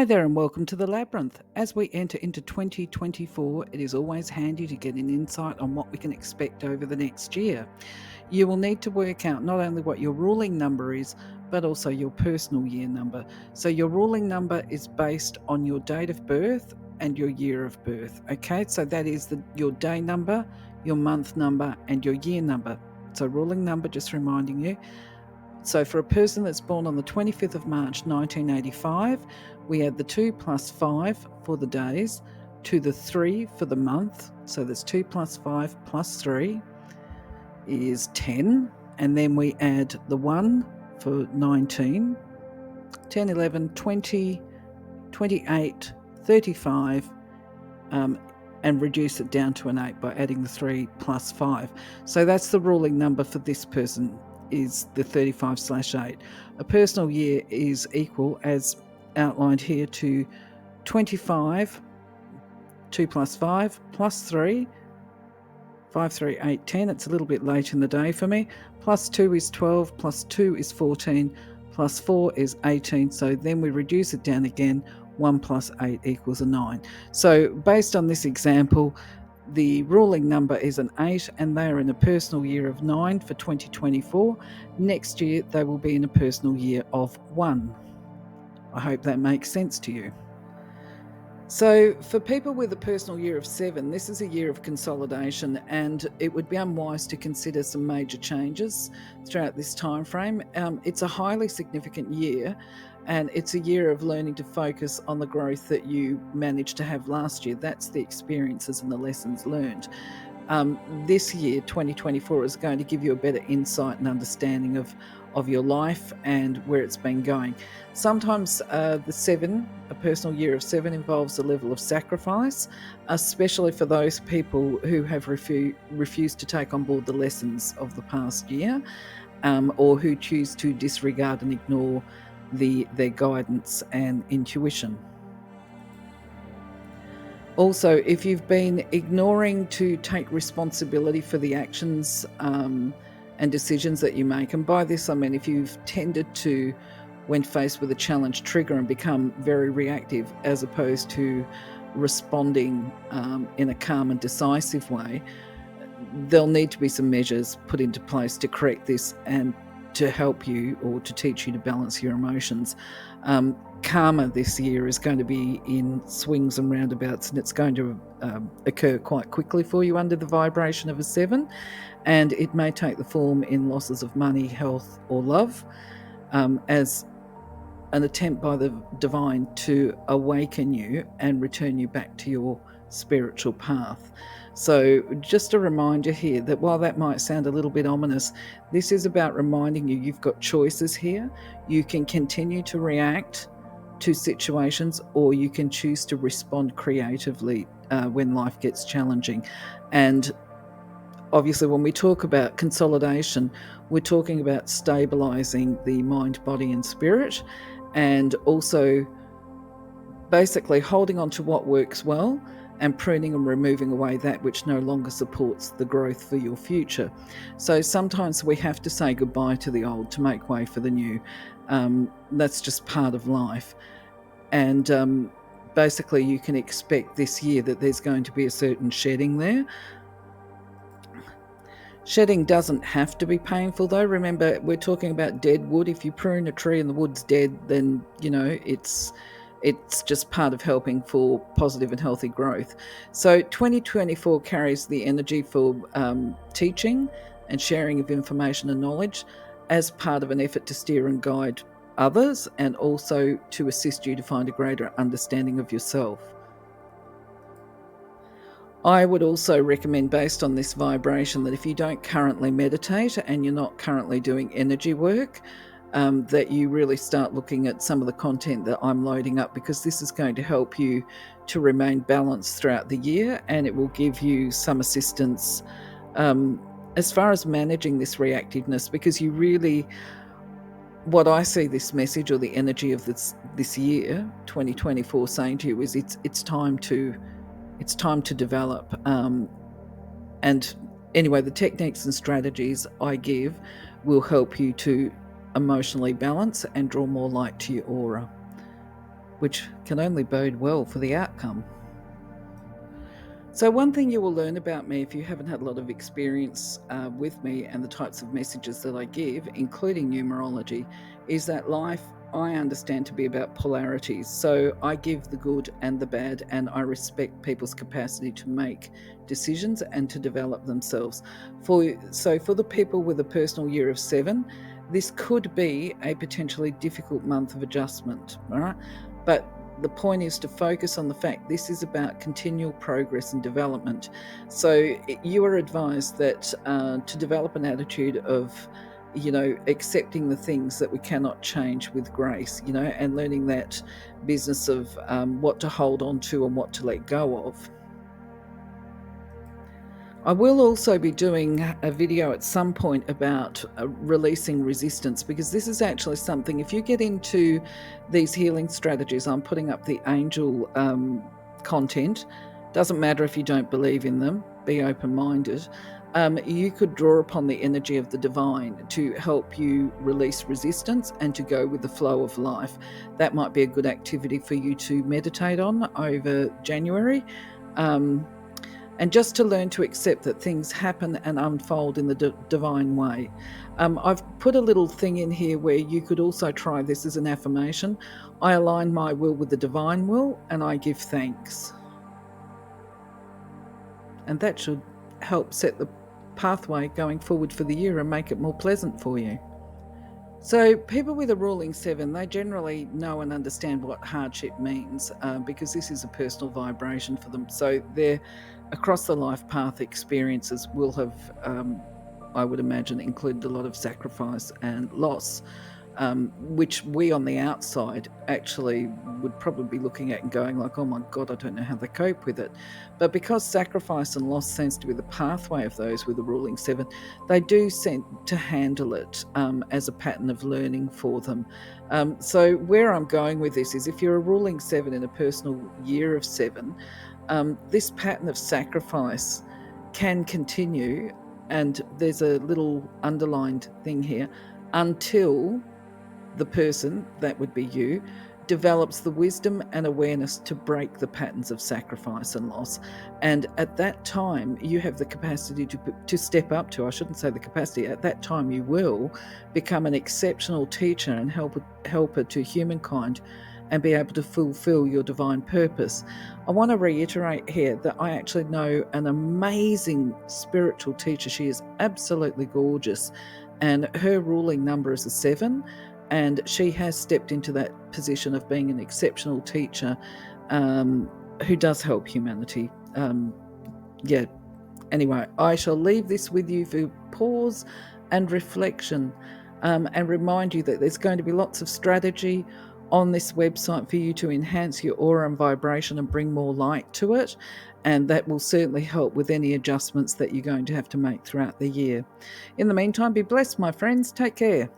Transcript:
Hi there and welcome to the Labyrinth. As we enter into 2024, it is always handy to get an insight on what we can expect over the next year. You will need to work out not only what your ruling number is, but also your personal year number. So your ruling number is based on your date of birth and your year of birth. Okay, so that is your day number, your month number, and your year number. So ruling number, just reminding you. So for a person that's born on the 25th of March 1985, we add the 2 plus 5 for the days to the 3 for the month. So that's 2 plus 5 plus 3 is 10. And then we add the 1 for 19, 10, 11, 20, 28, 35, and reduce it down to an 8 by adding the 3 plus 5. So that's the ruling number for this person, is the 35/8. A personal year is equal, as outlined here, to 25, 2 plus 5 plus 3, 5, 3, 8, 10. It's a little bit late in the day for me. Plus 2 is 12, plus 2 is 14, plus 4 is 18. So then we reduce it down again. 1 plus 8 equals a 9. So based on this example, the ruling number is an 8, and they are in a personal year of 9 for 2024. Next year, they will be in a personal year of 1. I hope that makes sense to you. So for people with a personal year of 7, this is a year of consolidation, and it would be unwise to consider some major changes throughout this time frame. It's a highly significant year, and it's a year of learning to focus on the growth that you managed to have last year. That's the experiences and the lessons learned. This year, 2024, is going to give you a better insight and understanding of your life and where it's been going. Sometimes the 7, a personal year of 7, involves a level of sacrifice, especially for those people who have refused to take on board the lessons of the past year, or who choose to disregard and ignore their guidance and intuition. Also, if you've been ignoring to take responsibility for the actions and decisions that you make, and by this I mean if you've tended to, when faced with a challenge, trigger and become very reactive as opposed to responding in a calm and decisive way, there'll need to be some measures put into place to correct this and to help you, or to teach you to balance your emotions. Karma this year is going to be in swings and roundabouts, and it's going to occur quite quickly for you under the vibration of a 7, and it may take the form in losses of money, health, or love, as an attempt by the divine to awaken you and return you back to your spiritual path. So just a reminder here that while that might sound a little bit ominous, this is about reminding you you've got choices here. You can continue to react to situations, or you can choose to respond creatively when life gets challenging. And obviously, when we talk about consolidation, we're talking about stabilizing the mind, body, and spirit, and also basically holding on to what works well and pruning and removing away that which no longer supports the growth for your future. So sometimes we have to say goodbye to the old to make way for the new. That's just part of life. And basically you can expect this year that there's going to be a certain shedding there. Shedding doesn't have to be painful, though. Remember, we're talking about dead wood. If you prune a tree and the wood's dead, then, it's just part of helping for positive and healthy growth. So 2024 carries the energy for teaching and sharing of information and knowledge as part of an effort to steer and guide others, and also to assist you to find a greater understanding of yourself. I would also recommend, based on this vibration, that if you don't currently meditate and you're not currently doing energy work, that you really start looking at some of the content that I'm loading up, because this is going to help you to remain balanced throughout the year, and it will give you some assistance as far as managing this reactiveness, because you really, what I see this message or the energy of this year, 2024, saying to you is it's time to develop. And anyway, the techniques and strategies I give will help you to emotionally balance and draw more light to your aura. which can only bode well for the outcome. So one thing you will learn about me if you haven't had a lot of experience with me and the types of messages that I give, including numerology, is that life I understand to be about polarities. So I give the good and the bad, and I respect people's capacity to make decisions and to develop themselves. For the people with a personal year of 7, this could be a potentially difficult month of adjustment, all right? But the point is to focus on the fact this is about continual progress and development. So you are advised that to develop an attitude of, accepting the things that we cannot change with grace, and learning that business of what to hold on to and what to let go of. I will also be doing a video at some point about releasing resistance, because this is actually something, if you get into these healing strategies, I'm putting up the angel content. Doesn't matter if you don't believe in them, be open-minded. You could draw upon the energy of the divine to help you release resistance and to go with the flow of life. That might be a good activity for you to meditate on over January. And just to learn to accept that things happen and unfold in the divine way. I've put a little thing in here where you could also try this as an affirmation. I align my will with the divine will, and I give thanks. And that should help set the pathway going forward for the year and make it more pleasant for you. So people with a ruling 7, they generally know and understand what hardship means, because this is a personal vibration for them. So their across the life path experiences will have, I would imagine, included a lot of sacrifice and loss, which we on the outside actually would probably be looking at and going like, oh my God, I don't know how they cope with it. But because sacrifice and loss seems to be the pathway of those with a ruling 7, they do seem to handle it as a pattern of learning for them. So where I'm going with this is, if you're a ruling 7 in a personal year of 7, this pattern of sacrifice can continue, and there's a little underlined thing here, until the person, that would be you, develops the wisdom and awareness to break the patterns of sacrifice and loss. And at that time, you have the capacity to step up to, I shouldn't say the capacity, at that time you will become an exceptional teacher and helper to humankind and be able to fulfill your divine purpose. I want to reiterate here that I actually know an amazing spiritual teacher. She is absolutely gorgeous, and her ruling number is a 7. And she has stepped into that position of being an exceptional teacher who does help humanity. Anyway, I shall leave this with you for pause and reflection, and remind you that there's going to be lots of strategy on this website for you to enhance your aura and vibration and bring more light to it. And that will certainly help with any adjustments that you're going to have to make throughout the year. In the meantime, be blessed, my friends. Take care.